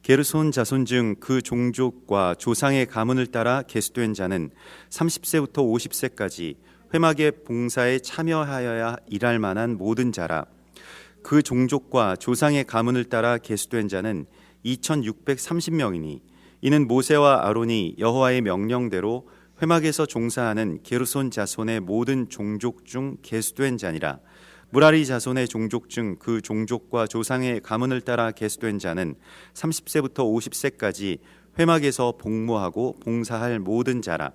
게르손 자손 중 그 종족과 조상의 가문을 따라 계수된 자는 30세부터 50세까지 회막의 봉사에 참여하여야 일할 만한 모든 자라. 그 종족과 조상의 가문을 따라 계수된 자는 2630명이니 이는 모세와 아론이 여호와의 명령대로 회막에서 종사하는 게르손 자손의 모든 종족 중 계수된 자니라. 무라리 자손의 종족 중 그 종족과 조상의 가문을 따라 계수된 자는 30세부터 50세까지 회막에서 복무하고 봉사할 모든 자라.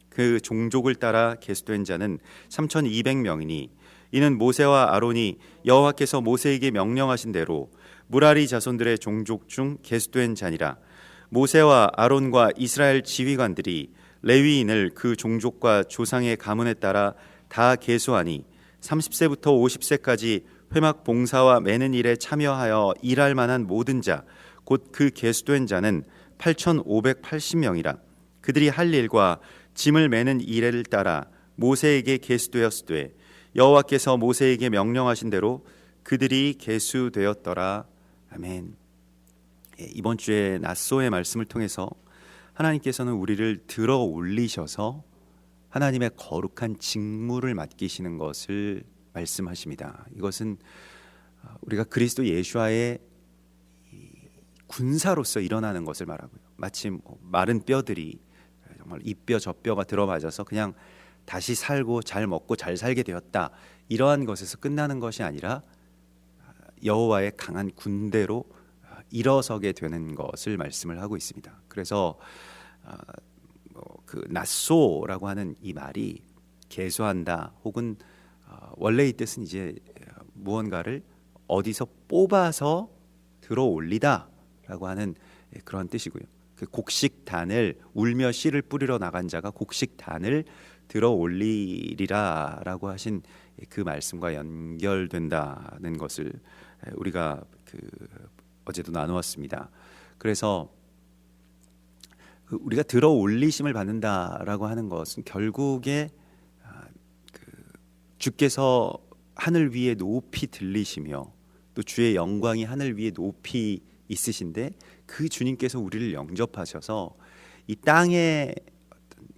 그 종족을 따라 계수된 자는 3200명이니 이는 모세와 아론이 여호와께서 모세에게 명령하신 대로 무라리 자손들의 종족 중 계수된 자니라. 모세와 아론과 이스라엘 지휘관들이 레위인을 그 종족과 조상의 가문에 따라 다 계수하니 30세부터 50세까지 회막 봉사와 매는 일에 참여하여 일할 만한 모든 자 곧 그 계수된 자는 8580명이라. 그들이 할 일과 짐을 매는 일을 따라 모세에게 계수되었으되 여호와께서 모세에게 명령하신 대로 그들이 계수되었더라. 아멘. 이번 주에 낫소의 말씀을 통해서 하나님께서는 우리를 들어 올리셔서 하나님의 거룩한 직무를 맡기시는 것을 말씀하십니다. 이것은 우리가 그리스도 예수와의 군사로서 일어나는 것을 말하고요. 마치 마른 뼈들이 정말 이 뼈 저 뼈가 들어맞아서 그냥 다시 살고 잘 먹고 잘 살게 되었다, 이러한 것에서 끝나는 것이 아니라 여호와의 강한 군대로 일어서게 되는 것을 말씀을 하고 있습니다. 그래서 그 낫소라고 하는 이 말이 계수한다 혹은 원래 이 뜻은 이제 무언가를 어디서 뽑아서 들어 올리다라고 하는 그런 뜻이고요. 그 곡식단을 울며 씨를 뿌리러 나간 자가 곡식단을 들어 올리리라라고 하신 그 말씀과 연결된다는 것을 우리가 어제도 나누었습니다. 그래서 우리가 들어 올리심을 받는다라고 하는 것은 결국에 주께서 하늘 위에 높이 들리시며 또 주의 영광이 하늘 위에 높이 있으신데 그 주님께서 우리를 영접하셔서 이 땅의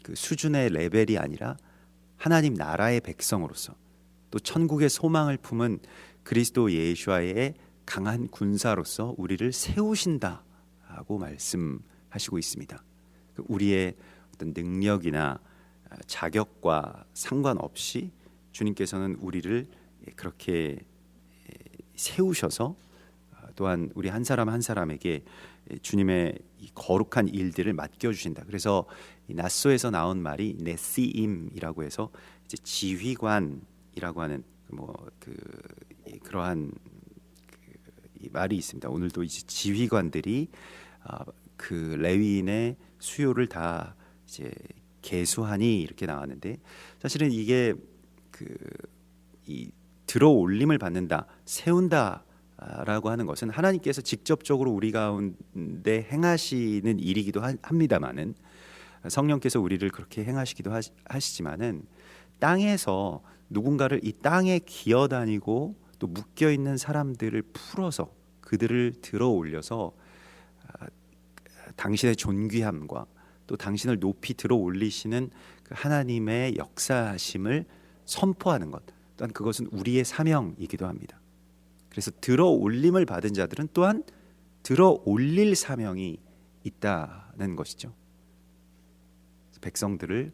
그 수준의 레벨이 아니라 하나님 나라의 백성으로서 또 천국의 소망을 품은 그리스도 예수와의 강한 군사로서 우리를 세우신다라고 말씀하시고 있습니다. 우리의 어떤 능력이나 자격과 상관없이 주님께서는 우리를 그렇게 세우셔서 또한 우리 한 사람 한 사람에게 주님의 이 거룩한 일들을 맡겨주신다. 그래서 이 낫소에서 나온 말이 네시임이라고 해서 이제 지휘관이라고 하는 그러한 이 말이 있습니다. 오늘도 이제 지휘관들이 그 레위인의 수요를 다 이제 계수하니 이렇게 나왔는데, 사실은 이게 이 들어 올림을 받는다, 세운다라고 하는 것은 하나님께서 직접적으로 우리 가운데 행하시는 일이기도 합니다만은, 성령께서 우리를 그렇게 행하시기도 하시지만은 땅에서 누군가를 이 땅에 기어다니고 또 묶여 있는 사람들을 풀어서 그들을 들어 올려서 당신의 존귀함과 또 당신을 높이 들어 올리시는 그 하나님의 역사심을 선포하는 것, 또한 그것은 우리의 사명이기도 합니다. 그래서 들어 올림을 받은 자들은 또한 들어 올릴 사명이 있다는 것이죠. 백성들을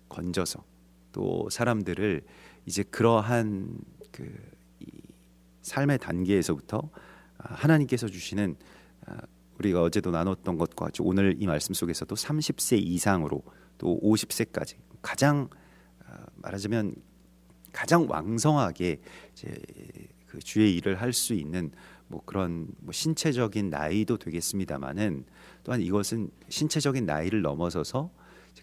건져서 또 사람들을 이제 그러한 이 삶의 단계에서부터 하나님께서 주시는 우리가 어제도 나눴던 것과 같이 오늘 이 말씀 속에서도 30세 이상으로 또 50세까지 가장 말하자면 가장 왕성하게 이제 그 주의 일을 할 수 있는 그런 신체적인 나이도 되겠습니다만은, 또한 이것은 신체적인 나이를 넘어서서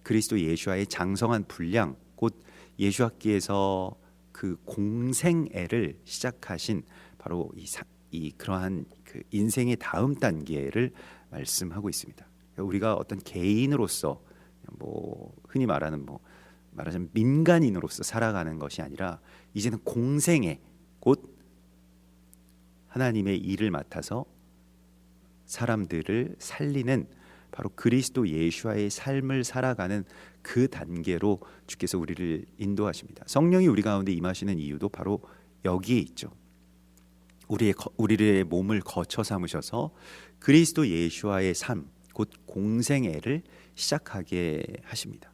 그리스도 예수와의 장성한 분량, 곧 예수학기에서 그 공생애를 시작하신 바로 이 그러한 그 인생의 다음 단계를 말씀하고 있습니다. 우리가 어떤 개인으로서 흔히 말하자면 민간인으로서 살아가는 것이 아니라 이제는 공생애, 곧 하나님의 일을 맡아서 사람들을 살리는 바로 그리스도 예수와의 삶을 살아가는 그 단계로 주께서 우리를 인도하십니다. 성령이 우리 가운데 임하시는 이유도 바로 여기에 있죠. 우리의 몸을 거처 삼으셔서 그리스도 예수와의 삶, 곧 공생애를 시작하게 하십니다.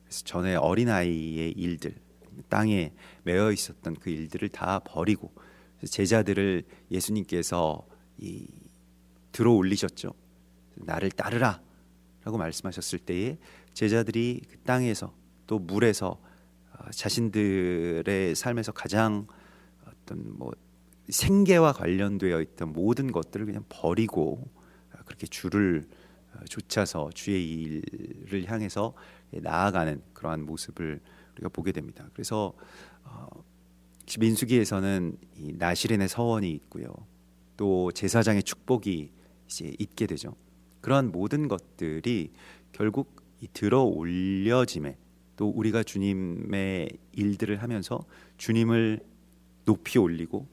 그래서 전에 어린아이의 일들, 땅에 매여 있었던 그 일들을 다 버리고 제자들을 예수님께서 들어 올리셨죠. 나를 따르라 라고 말씀하셨을 때에 제자들이 그 땅에서 또 물에서 자신들의 삶에서 가장 어떤 생계와 관련되어 있던 모든 것들을 그냥 버리고 그렇게 주를 좇아서 주의 일을 향해서 나아가는 그러한 모습을 우리가 보게 됩니다. 그래서 민수기에서는 이 나실인의 서원이 있고요. 또 제사장의 축복이 이제 있게 되죠. 그러한 모든 것들이 결국 이 들어 올려짐에 또 우리가 주님의 일들을 하면서 주님을 높이 올리고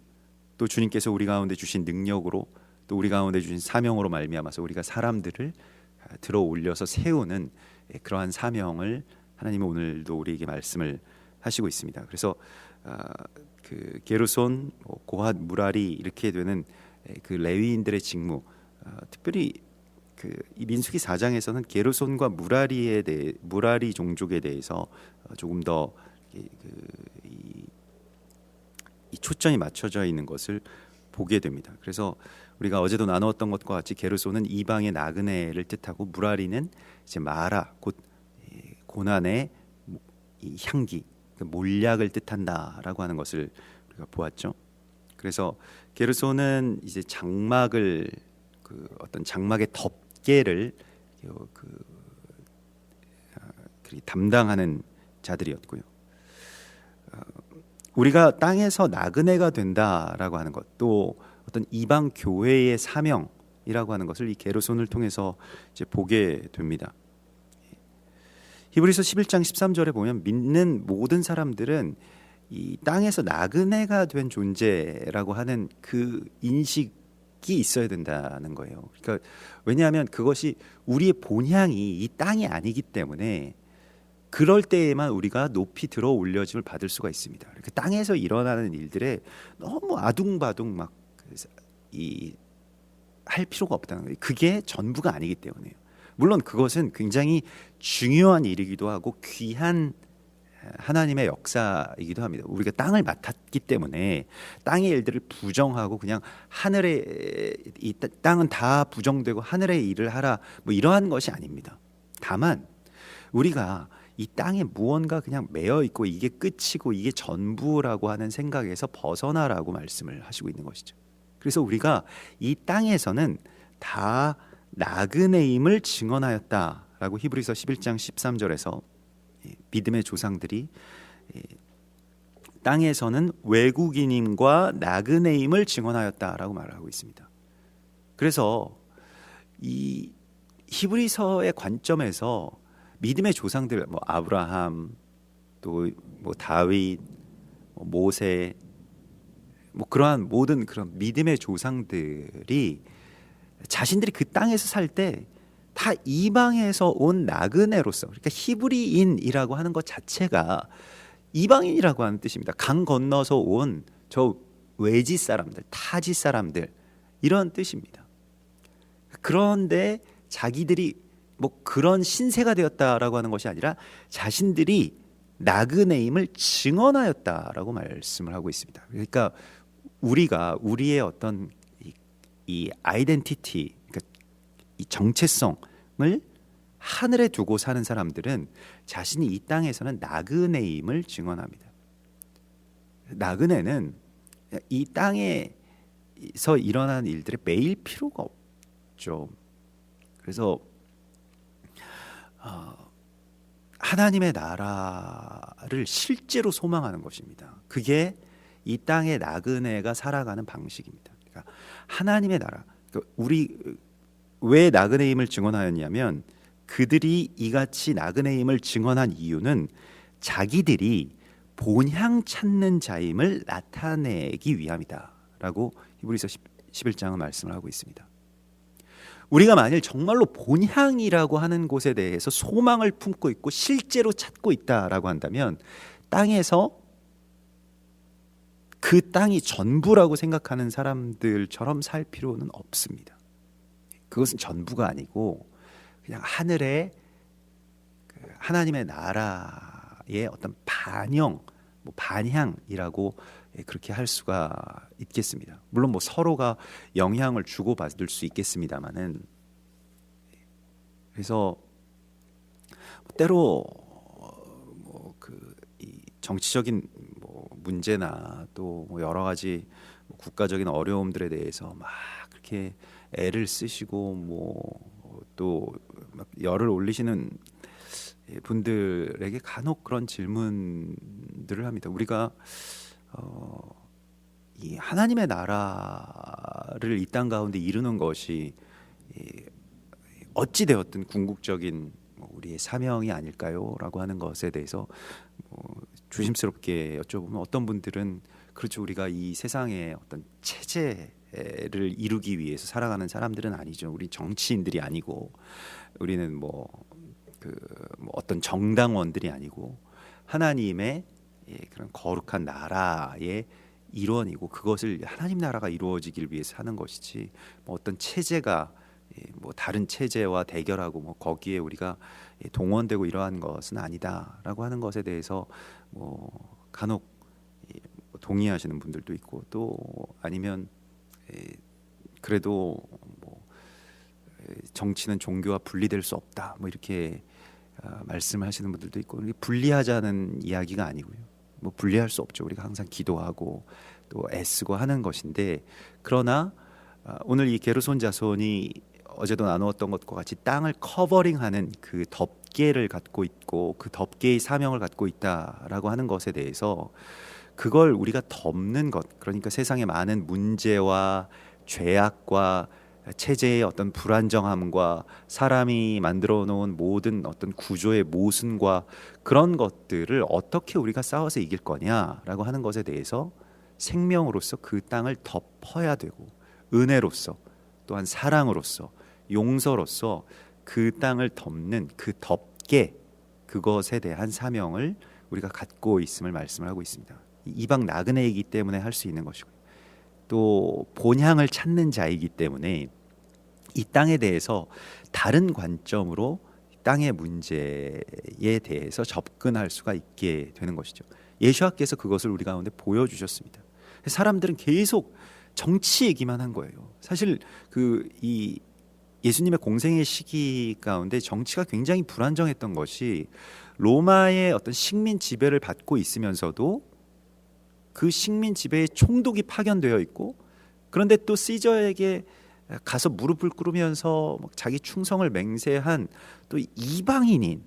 또 주님께서 우리 가운데 주신 능력으로 또 우리 가운데 주신 사명으로 말미암아서 우리가 사람들을 들어 올려서 세우는 그러한 사명을 하나님은 오늘도 우리에게 말씀을 하시고 있습니다. 그래서 그 게르손, 고핫, 무라리 이렇게 되는 그 레위인들의 직무, 특별히 이 민수기 4장에서는 게르손과 무라리 종족에 대해서 조금 더 이 초점이 맞춰져 있는 것을 보게 됩니다. 그래서 우리가 어제도 나누었던 것과 같이 게르손은 이방의 나그네를 뜻하고 무라리는 이제 마라, 곧 고난의 이 향기, 몰약을 뜻한다라고 하는 것을 우리가 보았죠. 그래서 게르손은 이제 장막을 어떤 장막의 덮개를 담당하는 자들이었고요. 우리가 땅에서 나그네가 된다라고 하는 것, 또 어떤 이방 교회의 사명이라고 하는 것을 이 게르손을 통해서 이제 보게 됩니다. 히브리서 11장 13절에 보면 믿는 모든 사람들은 이 땅에서 나그네가 된 존재라고 하는 그 인식이 있어야 된다는 거예요. 그러니까 왜냐하면 그것이 우리의 본향이 이 땅이 아니기 때문에 그럴 때에만 우리가 높이 들어 올려짐을 받을 수가 있습니다. 그러니까 땅에서 일어나는 일들에 너무 아둥바둥 막 할 필요가 없다는 거예요. 그게 전부가 아니기 때문에요. 물론 그것은 굉장히 중요한 일이기도 하고 귀한 하나님의 역사이기도 합니다. 우리가 땅을 맡았기 때문에 땅의 일들을 부정하고 그냥 하늘의 이 땅은 다 부정되고 하늘의 일을 하라 이러한 것이 아닙니다. 다만 우리가 이 땅에 무언가 그냥 매여 있고 이게 끝이고 이게 전부라고 하는 생각에서 벗어나라고 말씀을 하시고 있는 것이죠. 그래서 우리가 이 땅에서는 다 나그네임을 증언하였다라고 히브리서 11장 13절에서 믿음의 조상들이 땅에서는 외국인임과 나그네임을 증언하였다라고 말을 하고 있습니다. 그래서 이 히브리서의 관점에서 믿음의 조상들, 아브라함, 또 다윗, 모세, 그러한 모든 그런 믿음의 조상들이 자신들이 그 땅에서 살 때 다 이방에서 온 나그네로서, 그러니까 히브리인이라고 하는 것 자체가 이방인이라고 하는 뜻입니다. 강 건너서 온 저 외지 사람들, 타지 사람들 이런 뜻입니다. 그런데 자기들이 그런 신세가 되었다라고 하는 것이 아니라 자신들이 나그네임을 증언하였다라고 말씀을 하고 있습니다. 그러니까 우리가 우리의 어떤 이 아이덴티티, 그러니까 이 정체성을 하늘에 두고 사는 사람들은 자신이 이 땅에서는 나그네임을 증언합니다. 나그네는 이 땅에서 일어나는 일들에 매일 필요가 없죠. 그래서 하나님의 나라를 실제로 소망하는 것입니다. 그게 이 땅의 나그네가 살아가는 방식입니다. 그러니까 하나님의 나라. 우리 왜 나그네임을 증언하였냐면 그들이 이같이 나그네임을 증언한 이유는 자기들이 본향 찾는 자임을 나타내기 위함이다라고 히브리서 11장은 말씀을 하고 있습니다. 우리가 만일 정말로 본향이라고 하는 곳에 대해서 소망을 품고 있고 실제로 찾고 있다라고 한다면 땅에서 그 땅이 전부라고 생각하는 사람들처럼 살 필요는 없습니다. 그것은 전부가 아니고 그냥 하늘의 하나님의 나라의 어떤 반영, 반향이라고 그렇게 할 수가 있겠습니다. 물론 서로가 영향을 주고받을 수 있겠습니다만은, 그래서 때로 이 정치적인 문제나 또 여러 가지 국가적인 어려움들에 대해서 막 그렇게 애를 쓰시고 또 열을 올리시는 분들에게 간혹 그런 질문들을 합니다. 우리가 이 하나님의 나라를 이 땅 가운데 이루는 것이 어찌 되었든 궁극적인 우리의 사명이 아닐까요? 라고 하는 것에 대해서 조심스럽게 여쭤보면 어떤 분들은 그렇죠, 우리가 이 세상의 어떤 체제를 이루기 위해서 살아가는 사람들은 아니죠. 우리 정치인들이 아니고 우리는 어떤 정당원들이 아니고 하나님의 그런 거룩한 나라의 일원이고 그것을 하나님 나라가 이루어지길 위해서 하는 것이지 어떤 체제가 다른 체제와 대결하고 거기에 우리가 동원되고 이러한 것은 아니다라고 하는 것에 대해서 간혹 동의하시는 분들도 있고 또 아니면 그래도 정치는 종교와 분리될 수 없다 이렇게 말씀하시는 분들도 있고, 분리하자는 이야기가 아니고요. 분리할 수 없죠. 우리가 항상 기도하고 또 애쓰고 하는 것인데, 그러나 오늘 이 게르손 자손이 어제도 나누었던 것과 같이 땅을 커버링하는 그 덮개를 갖고 있고 그 덮개의 사명을 갖고 있다라고 하는 것에 대해서 그걸 우리가 덮는 것, 그러니까 세상의 많은 문제와 죄악과 체제의 어떤 불안정함과 사람이 만들어 놓은 모든 어떤 구조의 모순과 그런 것들을 어떻게 우리가 싸워서 이길 거냐라고 하는 것에 대해서 생명으로서 그 땅을 덮어야 되고, 은혜로서 또한 사랑으로서 용서로서 그 땅을 덮는 그 덮개, 그것에 대한 사명을 우리가 갖고 있음을 말씀을 하고 있습니다. 이방 나그네이기 때문에 할 수 있는 것이고요, 또 본향을 찾는 자이기 때문에 이 땅에 대해서 다른 관점으로 땅의 문제에 대해서 접근할 수가 있게 되는 것이죠. 예수님께서 그것을 우리 가운데 보여주셨습니다. 사람들은 계속 정치 얘기만 한 거예요. 사실 이 예수님의 공생의 시기 가운데 정치가 굉장히 불안정했던 것이 로마의 어떤 식민 지배를 받고 있으면서도 그 식민 지배에 총독이 파견되어 있고, 그런데 또 시저에게 가서 무릎을 꿇으면서 자기 충성을 맹세한 또 이방인인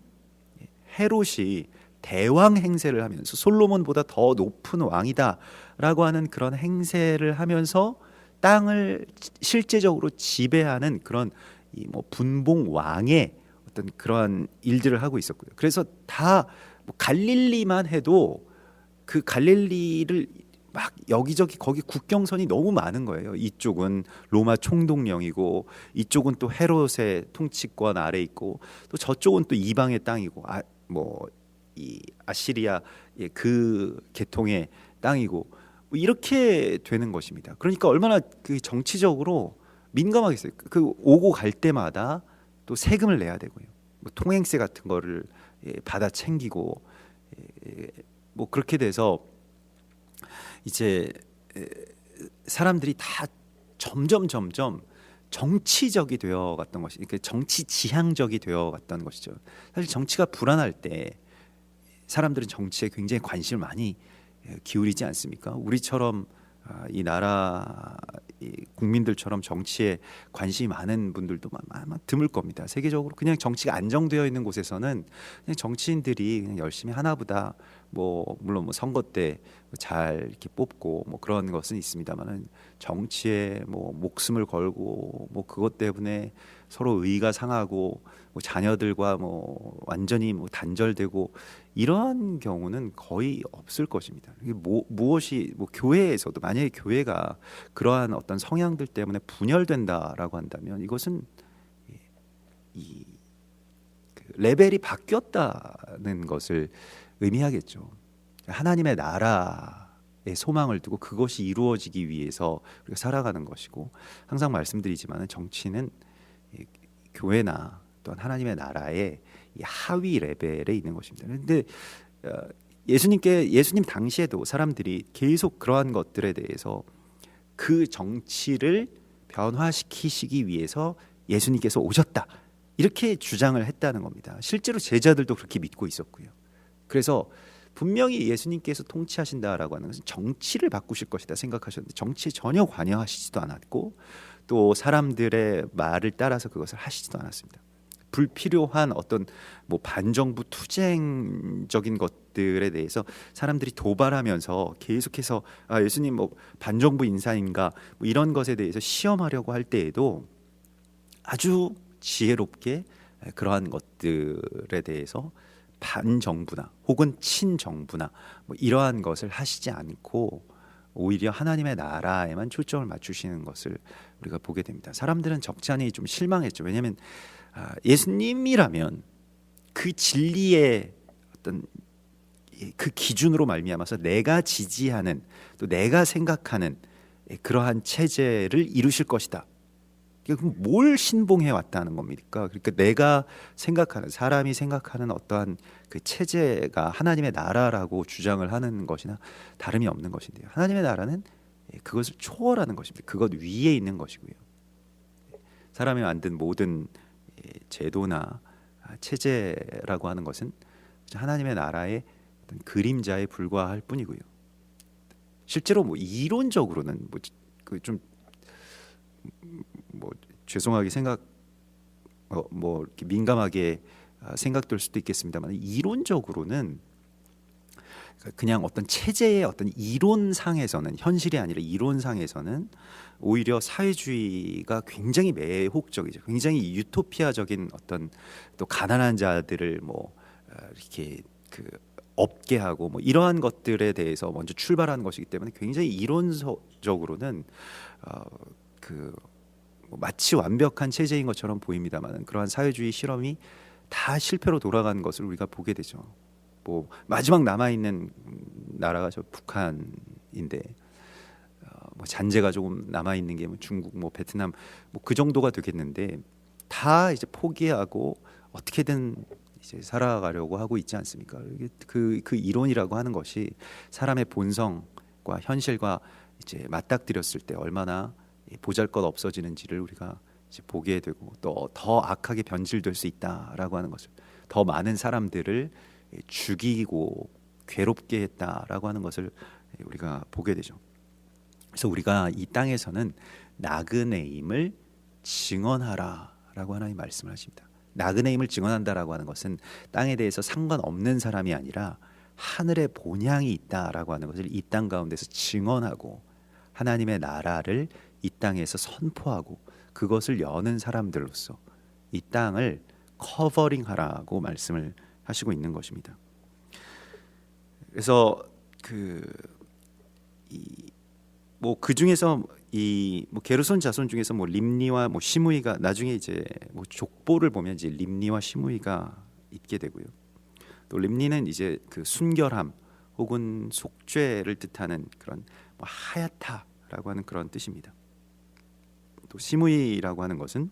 헤롯이 대왕 행세를 하면서 솔로몬보다 더 높은 왕이다라고 하는 그런 행세를 하면서 땅을 실제적으로 지배하는 그런 분봉 왕의 어떤 그러한 일들을 하고 있었고요. 그래서 다 갈릴리만 해도 그 갈릴리를 막 여기저기 거기 국경선이 너무 많은 거예요. 이쪽은 로마 총독령이고 이쪽은 또 헤롯의 통치권 아래 있고 또 저쪽은 또 이방의 땅이고 이 아시리아 그 계통의 땅이고 이렇게 되는 것입니다. 그러니까 얼마나 그 정치적으로 민감하겠어요. 그 오고 갈 때마다 또 세금을 내야 되고요. 통행세 같은 거를 받아 챙기고 그렇게 돼서 이제 사람들이 다 점점 정치적이 되어 갔던 것이, 그러니까 정치 지향적이 되어 갔던 것이죠. 사실 정치가 불안할 때 사람들은 정치에 굉장히 관심을 많이 기울이지 않습니까? 우리처럼 이 나라 국민들처럼 정치에 관심이 많은 분들도 아마 드물 겁니다. 세계적으로 그냥 정치가 안정되어 있는 곳에서는 그냥 정치인들이 그냥 열심히 하나보다 물론 선거 때 잘 이렇게 뽑고 그런 것은 있습니다만은 정치에 목숨을 걸고 그것 때문에 서로 의가 상하고 자녀들과 완전히 단절되고 이러한 경우는 거의 없을 것입니다. 무엇이 교회에서도 만약에 교회가 그러한 어떤 성향들 때문에 분열된다라고 한다면 이것은 이 레벨이 바뀌었다는 것을 의미하겠죠. 하나님의 나라의 소망을 두고 그것이 이루어지기 위해서 우리가 살아가는 것이고, 항상 말씀드리지만 정치는 교회나 또한 하나님의 나라의 이 하위 레벨에 있는 것입니다. 그런데 예수님 당시에도 사람들이 계속 그러한 것들에 대해서 그 정치를 변화시키시기 위해서 예수님께서 오셨다, 이렇게 주장을 했다는 겁니다. 실제로 제자들도 그렇게 믿고 있었고요. 그래서 분명히 예수님께서 통치하신다라고 하는 것은 정치를 바꾸실 것이다 생각하셨는데, 정치에 전혀 관여하시지도 않았고 또 사람들의 말을 따라서 그것을 하시지도 않았습니다. 불필요한 어떤 뭐 반정부 투쟁적인 것들에 대해서 사람들이 도발하면서 계속해서 예수님 뭐 반정부 인사인가 뭐 이런 것에 대해서 시험하려고 할 때에도 아주 지혜롭게 그러한 것들에 대해서 반정부나 혹은 친정부나 뭐 이러한 것을 하시지 않고 오히려 하나님의 나라에만 초점을 맞추시는 것을 우리가 보게 됩니다. 사람들은 적잖이 좀 실망했죠. 왜냐하면 예수님이라면 그 진리의 어떤 그 기준으로 말미암아서 내가 지지하는 또 내가 생각하는 그러한 체제를 이루실 것이다. 그럼 뭘 신봉해 왔다는 겁니까? 그러니까 내가 생각하는, 사람이 생각하는 어떠한 그 체제가 하나님의 나라라고 주장을 하는 것이나 다름이 없는 것인데요. 하나님의 나라는 그것을 초월하는 것입니다. 그것 위에 있는 것이고요. 사람이 만든 모든 제도나 체제라고 하는 것은 하나님의 나라의 어떤 그림자에 불과할 뿐이고요. 실제로 뭐 이론적으로는 뭐 죄송하게 뭐 이렇게 민감하게 생각될 수도 있겠습니다만, 이론적으로는 그냥 어떤 체제의 어떤 이론상에서는, 현실이 아니라 이론상에서는 오히려 사회주의가 굉장히 매혹적이죠. 굉장히 유토피아적인 어떤, 또 가난한 자들을 뭐 이렇게 없게 하고 뭐 이러한 것들에 대해서 먼저 출발하는 것이기 때문에 굉장히 이론적으로는 뭐 마치 완벽한 체제인 것처럼 보입니다만, 그러한 사회주의 실험이 다 실패로 돌아가는 것을 우리가 보게 되죠. 뭐 마지막 남아 있는 나라가 저 북한인데, 뭐 잔재가 조금 남아 있는 게 뭐 중국, 뭐 베트남, 뭐 그 정도가 되겠는데 다 이제 포기하고 어떻게든 이제 살아가려고 하고 있지 않습니까? 그 이론이라고 하는 것이 사람의 본성과 현실과 이제 맞닥뜨렸을 때 얼마나 보잘것 없어지는지를 우리가 이제 보게 되고, 또 더 악하게 변질될 수 있다라고 하는 것을, 더 많은 사람들을 죽이고 괴롭게 했다라고 하는 것을 우리가 보게 되죠. 그래서 우리가 이 땅에서는 나그네임을 증언하라라고 하나님 말씀을 하십니다. 나그네임을 증언한다라고 하는 것은 땅에 대해서 상관없는 사람이 아니라 하늘의 본향이 있다라고 하는 것을 이 땅 가운데서 증언하고, 하나님의 나라를 이 땅에서 선포하고 그것을 여는 사람들로서 이 땅을 커버링하라고 말씀을 하시고 있는 것입니다. 그래서 그 중에서 뭐 게르손 자손 중에서 뭐 림니와 뭐 시므이가, 나중에 이제 뭐 족보를 보면 이제 림니와 시므이가 있게 되고요. 또 림니는 이제 그 순결함 혹은 속죄를 뜻하는 그런 뭐 하얗다라고 하는 그런 뜻입니다. 또 시므이라고 하는 것은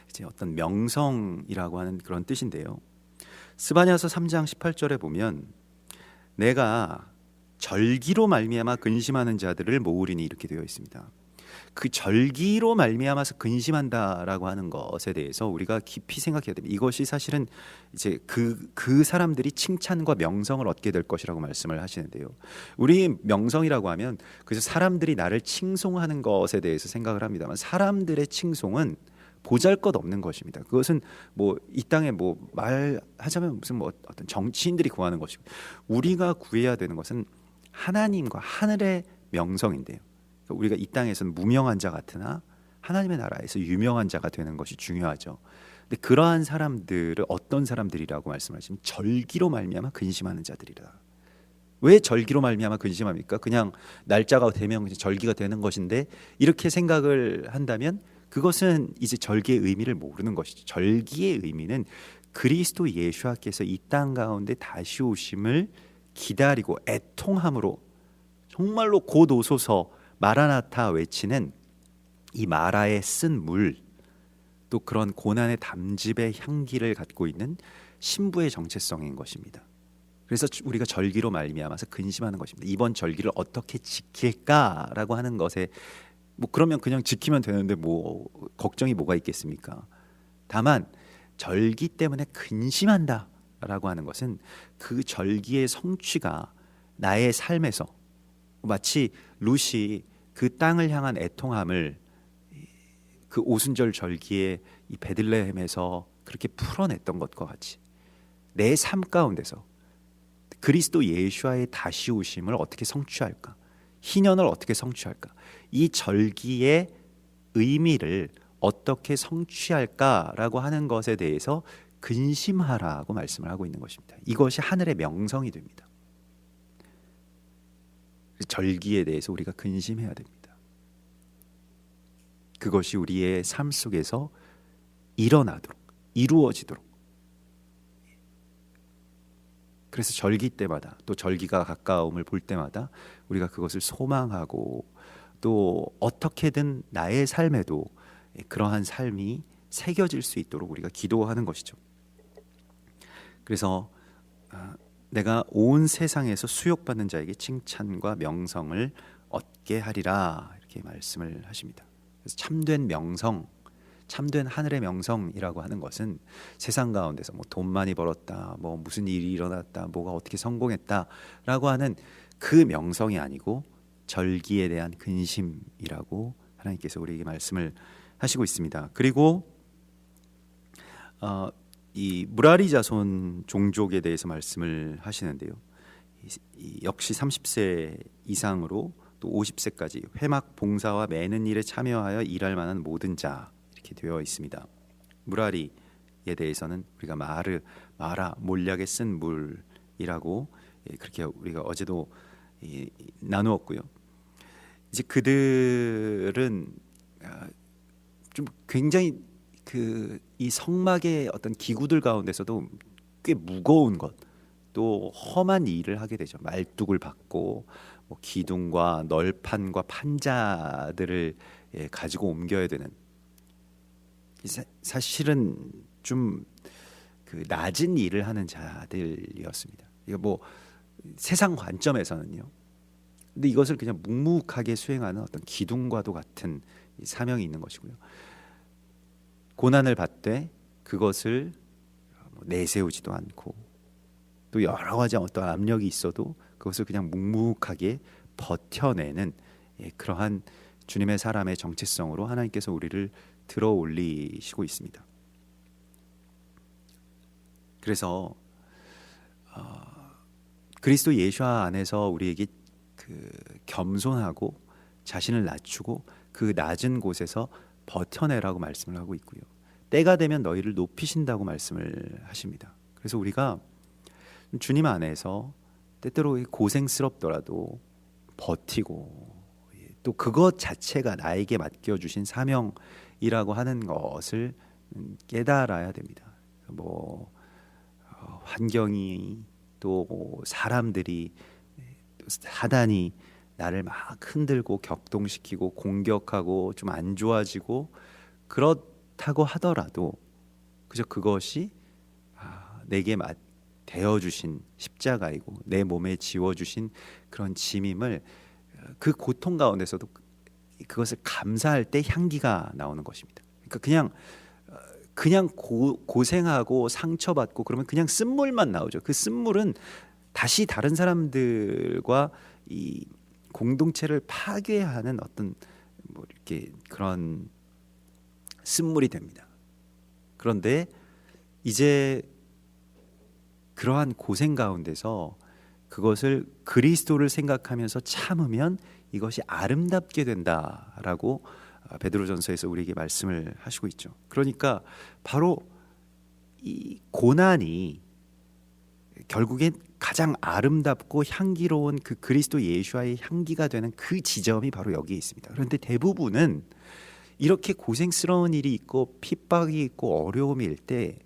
이제 어떤 명성이라고 하는 그런 뜻인데요. 스바냐서 3장 18절에 보면 내가 절기로 말미암아 근심하는 자들을 모으리니, 이렇게 되어 있습니다. 그 절기로 말미암아서 근심한다라고 하는 것에 대해서 우리가 깊이 생각해야 됩니다. 이것이 사실은 이제 그 사람들이 칭찬과 명성을 얻게 될 것이라고 말씀을 하시는데요. 우리 명성이라고 하면 그래서 사람들이 나를 칭송하는 것에 대해서 생각을 합니다만, 사람들의 칭송은 보잘것없는 것입니다. 그것은 뭐 이 땅에 뭐 말하자면 무슨 뭐 어떤 정치인들이 구하는 것이고, 우리가 구해야 되는 것은 하나님과 하늘의 명성인데요. 우리가 이 땅에서는 무명한 자 같으나 하나님의 나라에서 유명한 자가 되는 것이 중요하죠. 근데 그러한 사람들을 어떤 사람들이라고 말씀하시면 절기로 말미암아 근심하는 자들이라. 왜 절기로 말미암아 근심합니까? 그냥 날짜가 되면 절기가 되는 것인데, 이렇게 생각을 한다면 그것은 이제 절기의 의미를 모르는 것이죠. 절기의 의미는 그리스도 예수께서 이 땅 가운데 다시 오심을 기다리고 애통함으로 정말로 곧 오소서 마라나타 외치는 이 마라에 쓴 물, 또 그런 고난의 담즙의 향기를 갖고 있는 신부의 정체성인 것입니다. 그래서 우리가 절기로 말미암아서 근심하는 것입니다. 이번 절기를 어떻게 지킬까라고 하는 것에 뭐 그러면 그냥 지키면 되는데 뭐 걱정이 뭐가 있겠습니까? 다만 절기 때문에 근심한다라고 하는 것은 그 절기의 성취가 나의 삶에서 마치 룻이 그 땅을 향한 애통함을 그 오순절 절기에 이 베들레헴에서 그렇게 풀어냈던 것과 같이 내 삶 가운데서 그리스도 예수와의 다시 오심을 어떻게 성취할까? 희년을 어떻게 성취할까? 이 절기의 의미를 어떻게 성취할까라고 하는 것에 대해서 근심하라고 말씀을 하고 있는 것입니다. 이것이 하늘의 명성이 됩니다. 절기에 대해서 우리가 근심해야 됩니다. 그것이 우리의 삶 속에서 일어나도록, 이루어지도록. 그래서 절기 때마다 또 절기가 가까움을 볼 때마다 우리가 그것을 소망하고 또 어떻게든 나의 삶에도 그러한 삶이 새겨질 수 있도록 우리가 기도하는 것이죠. 그래서 내가 온 세상에서 수욕받는 자에게 칭찬과 명성을 얻게 하리라 이렇게 말씀을 하십니다. 그래서 참된 명성, 참된 하늘의 명성이라고 하는 것은 세상 가운데서 뭐 돈 많이 벌었다, 뭐 무슨 일이 일어났다, 뭐가 어떻게 성공했다라고 하는 그 명성이 아니고 절기에 대한 근심이라고 하나님께서 우리에게 말씀을 하시고 있습니다. 그리고 이 무라리 자손 종족에 대해서 말씀을 하시는데요. 역시 30세 이상으로 또 50세까지 회막 봉사와 매는 일에 참여하여 일할 만한 모든 자 이렇게 되어 있습니다. 무라리에 대해서는 우리가 마라 몰약에 쓴 물이라고 그렇게 우리가 어제도 나누었고요. 이제 그들은 좀 굉장히 이 성막의 어떤 기구들 가운데서도 꽤 무거운 것, 또 험한 일을 하게 되죠. 말뚝을 받고 뭐 기둥과 널판과 판자들을 가지고 옮겨야 되는. 사실은 좀 그 낮은 일을 하는 자들이었습니다. 이거 뭐 세상 관점에서는요. 근데 이것을 그냥 묵묵하게 수행하는 어떤 기둥과도 같은 사명이 있는 것이고요. 고난을 받되 그것을 내세우지도 않고 또 여러 가지 어떤 압력이 있어도 그것을 그냥 묵묵하게 버텨내는 그러한 주님의 사람의 정체성으로 하나님께서 우리를 들어 올리시고 있습니다. 그래서 그리스도 예수 안에서 우리에게 그 겸손하고 자신을 낮추고 그 낮은 곳에서 버텨내라고 말씀을 하고 있고요. 때가 되면 너희를 높이신다고 말씀을 하십니다. 그래서 우리가 주님 안에서 때때로 고생스럽더라도 버티고 또 그것 자체가 나에게 맡겨주신 사명이라고 하는 것을 깨달아야 됩니다. 뭐 환경이 또 사람들이 또 사단이 나를 막 흔들고 격동시키고 공격하고 좀 안 좋아지고 그렇다고 하더라도 그저 그것이 내게 되어주신 십자가이고 내 몸에 지워주신 그런 짐임을 그 고통 가운데서도 그것을 감사할 때 향기가 나오는 것입니다. 그러니까 그냥 고생하고 상처받고 그러면 그냥 쓴물만 나오죠. 그 쓴물은 다시 다른 사람들과 이 공동체를 파괴하는 어떤 뭐 이렇게 그런 쓴물이 됩니다. 그런데 이제 그러한 고생 가운데서 그것을 그리스도를 생각하면서 참으면 이것이 아름답게 된다라고 베드로전서에서 우리에게 말씀을 하시고 있죠. 그러니까 바로 이 고난이 결국엔 가장 아름답고 향기로운 그 그리스도 예수와의 향기가 되는 그 지점이 바로 여기에 있습니다. 그런데 대부분은 이렇게 고생스러운 일이 있고 핍박이 있고 어려움일 때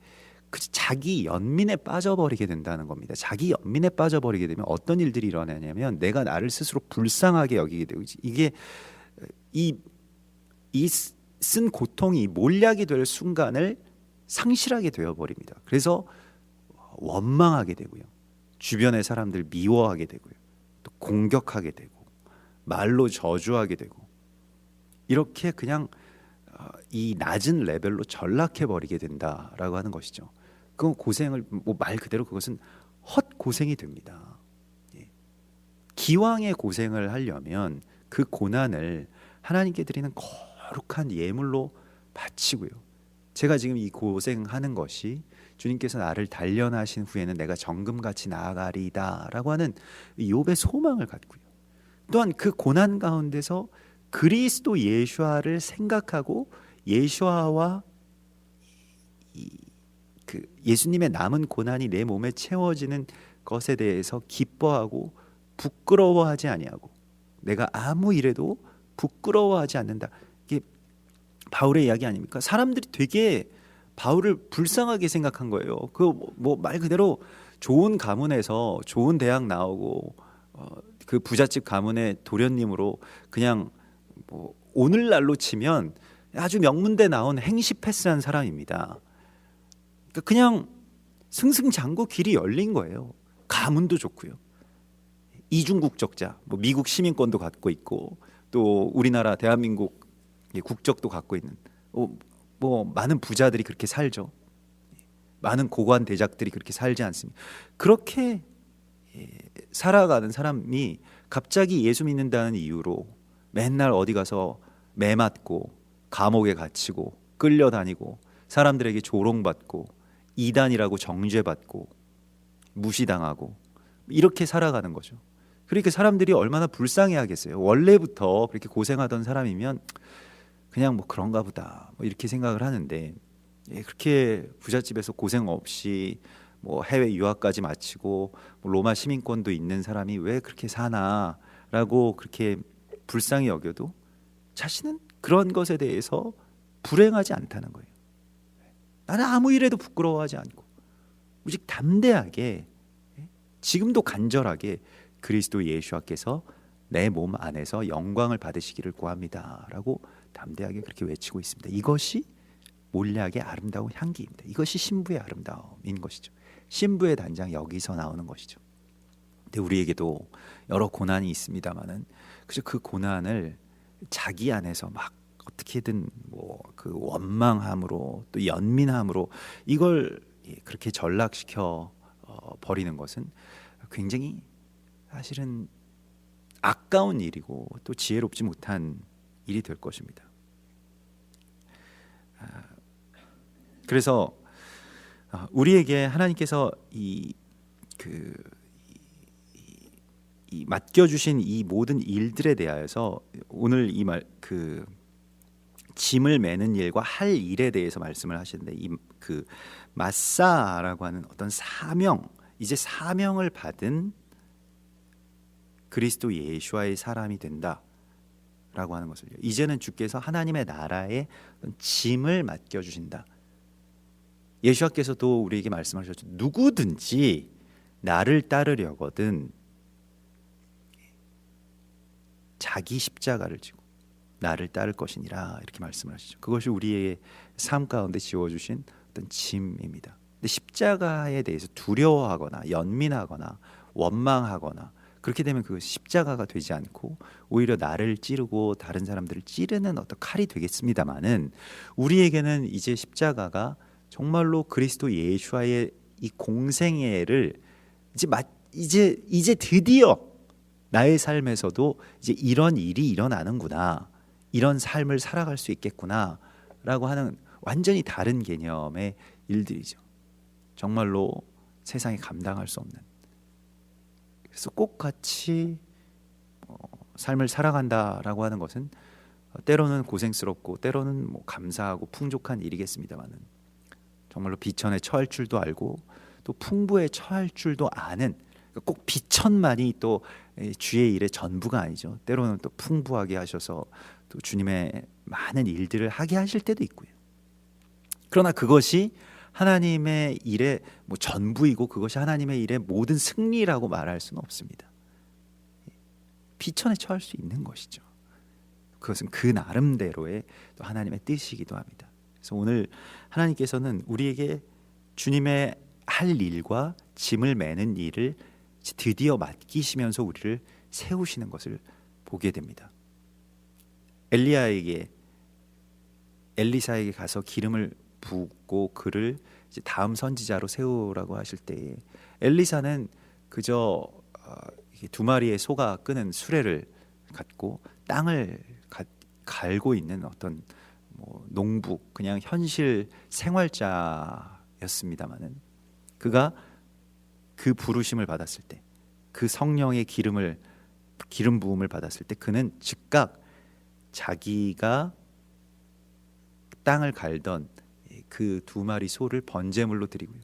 그 자기 연민에 빠져버리게 된다는 겁니다. 자기 연민에 빠져버리게 되면 어떤 일들이 일어나냐면 내가 나를 스스로 불쌍하게 여기게 되고 이게 이 쓴 고통이 몰약이 될 순간을 상실하게 되어버립니다. 그래서 원망하게 되고요. 주변의 사람들 미워하게 되고요. 또 공격하게 되고 말로 저주하게 되고 이렇게 그냥 이 낮은 레벨로 전락해 버리게 된다라고 하는 것이죠. 그 고생을 뭐 말 그대로 그것은 헛 고생이 됩니다. 예. 기왕의 고생을 하려면 그 고난을 하나님께 드리는 거룩한 예물로 바치고요. 제가 지금 이 고생하는 것이 주님께서 나를 단련하신 후에는 내가 정금같이 나아가리다라고 하는 욥의 소망을 갖고요. 또한 그 고난 가운데서 그리스도 예수와를 생각하고 예수와 그 예수님의 남은 고난이 내 몸에 채워지는 것에 대해서 기뻐하고 부끄러워하지 아니하고 내가 아무 일에도 부끄러워하지 않는다. 이게 바울의 이야기 아닙니까? 사람들이 되게 바울을 불쌍하게 생각한 거예요. 그 뭐 말 그대로 좋은 가문에서 좋은 대학 나오고 그 부잣집 가문의 도련님으로 그냥 뭐 오늘날로 치면 아주 명문대 나온 행시 패스한 사람입니다. 그냥 승승장구 길이 열린 거예요. 가문도 좋고요. 이중 국적자, 뭐 미국 시민권도 갖고 있고 또 우리나라 대한민국 국적도 갖고 있는 뭐 많은 부자들이 그렇게 살죠. 많은 고관 대작들이 그렇게 살지 않습니다. 그렇게 살아가는 사람이 갑자기 예수 믿는다는 이유로 맨날 어디 가서 매 맞고 감옥에 갇히고 끌려다니고 사람들에게 조롱받고 이단이라고 정죄받고 무시당하고 이렇게 살아가는 거죠. 그러니까 사람들이 얼마나 불쌍해하겠어요. 원래부터 그렇게 고생하던 사람이면 그냥 뭐 그런가 보다 뭐 이렇게 생각을 하는데 그렇게 부잣집에서 고생 없이 뭐 해외 유학까지 마치고 뭐 로마 시민권도 있는 사람이 왜 그렇게 사나라고 그렇게 불쌍히 여겨도 자신은 그런 것에 대해서 불행하지 않다는 거예요. 나는 아무 일에도 부끄러워하지 않고 오직 담대하게 지금도 간절하게 그리스도 예수께서 내 몸 안에서 영광을 받으시기를 구합니다라고 담대하게 그렇게 외치고 있습니다. 이것이 몰약의 아름다운 향기입니다. 이것이 신부의 아름다움인 것이죠. 신부의 단장 여기서 나오는 것이죠. 근데 우리에게도 여러 고난이 있습니다만은 그저 그 고난을 자기 안에서 막 어떻게든 뭐 그 원망함으로 또 연민함으로 이걸 그렇게 전락시켜 버리는 것은 굉장히 사실은 아까운 일이고 또 지혜롭지 못한 일이 될 것입니다. 그래서 우리에게 하나님께서 이 맡겨주신 이 모든 일들에 대하여서 오늘 이 그 짐을 매는 일과 할 일에 대해서 말씀을 하시는데 이 그 마사라고 하는 어떤 사명, 이제 사명을 받은 그리스도 예수와의 사람이 된다라고 하는 것을요. 이제는 주께서 하나님의 나라의 짐을 맡겨주신다. 예수께서도 우리에게 말씀하셨죠. 누구든지 나를 따르려거든 자기 십자가를 지고 나를 따를 것이니라 이렇게 말씀을 하시죠. 그것이 우리의 삶 가운데 지워주신 어떤 짐입니다. 근데 십자가에 대해서 두려워하거나 연민하거나 원망하거나 그렇게 되면 그 십자가가 되지 않고 오히려 나를 찌르고 다른 사람들을 찌르는 어떤 칼이 되겠습니다마는 우리에게는 이제 십자가가 정말로 그리스도 예수와의 이 공생애를 이제 드디어 나의 삶에서도 이제 이런 일이 일어나는구나, 이런 삶을 살아갈 수 있겠구나라고 하는 완전히 다른 개념의 일들이죠. 정말로 세상에 감당할 수 없는. 그래서 꼭 같이 삶을 살아간다라고 하는 것은 때로는 고생스럽고 때로는 뭐 감사하고 풍족한 일이겠습니다만은 정말로 비천에 처할 줄도 알고 또 풍부에 처할 줄도 아는, 꼭 비천만이 또 주의 일의 전부가 아니죠. 때로는 또 풍부하게 하셔서 또 주님의 많은 일들을 하게 하실 때도 있고요. 그러나 그것이 하나님의 일의 전부이고 그것이 하나님의 일의 모든 승리라고 말할 수는 없습니다. 비천에 처할 수 있는 것이죠. 그것은 그 나름대로의 또 하나님의 뜻이기도 합니다. 그래서 오늘 하나님께서는 우리에게 주님의 할 일과 짐을 매는 일을 드디어 맡기시면서 우리를 세우시는 것을 보게 됩니다. 엘리사에게 가서 기름을 붓고 그를 이제 다음 선지자로 세우라고 하실 때에 엘리사는 그저 두 마리의 소가 끄는 수레를 갖고 땅을 갈고 있는 어떤 농부, 그냥 현실 생활자였습니다마는 그가 그 부르심을 받았을 때, 그 성령의 기름 부음을 받았을 때 그는 즉각 자기가 땅을 갈던 그 두 마리 소를 번제물로 드리고요,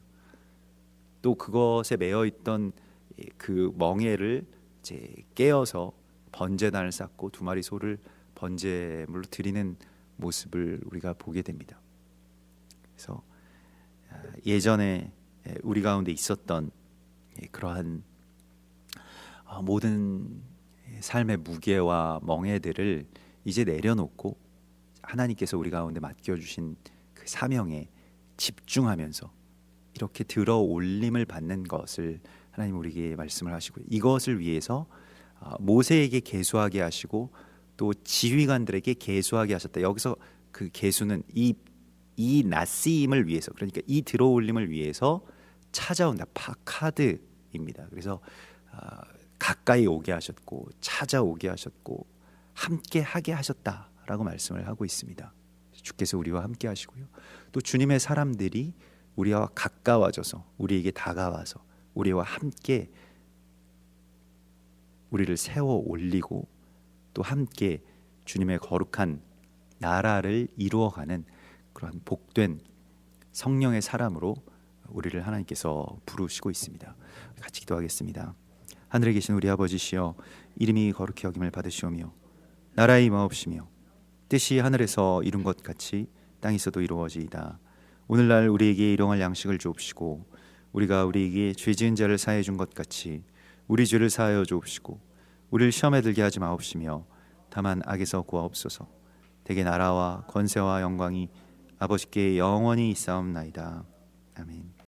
또 그것에 매어 있던 그 멍에를 이제 깨어서 번제단을 쌓고 두 마리 소를 번제물로 드리는 모습을 우리가 보게 됩니다. 그래서 예전에 우리 가운데 있었던 그러한 모든 삶의 무게와 멍에들을 이제 내려놓고 하나님께서 우리 가운데 맡겨주신 그 사명에 집중하면서 이렇게 들어 올림을 받는 것을 하나님 우리에게 말씀을 하시고요. 이것을 위해서 모세에게 계수하게 하시고 또 지휘관들에게 계수하게 하셨다. 여기서 그 계수는 이 나쓰임을 위해서, 그러니까 이 들어 올림을 위해서 찾아온다, 파카드입니다. 그래서 가까이 오게 하셨고 찾아오게 하셨고 함께 하게 하셨다라고 말씀을 하고 있습니다. 주께서 우리와 함께 하시고요, 또 주님의 사람들이 우리와 가까워져서 우리에게 다가와서 우리와 함께 우리를 세워 올리고 또 함께 주님의 거룩한 나라를 이루어가는 그러한 복된 성령의 사람으로 우리를 하나님께서 부르시고 있습니다. 같이 기도하겠습니다. 하늘에 계신 우리 아버지시여, 이름이 거룩히 여김을 받으시오며 나라의 임하옵시며 뜻이 하늘에서 이룬 것 같이 땅에서도 이루어지이다. 오늘날 우리에게 일용할 양식을 주옵시고 우리가 우리에게 죄 지은 자를 사하여 준 것 같이 우리 죄를 사하여 주옵시고 우리를 시험에 들게 하지 마옵시며 다만 악에서 구하옵소서. 대개 나라와 권세와 영광이 아버지께 영원히 있사옵나이다. 아멘.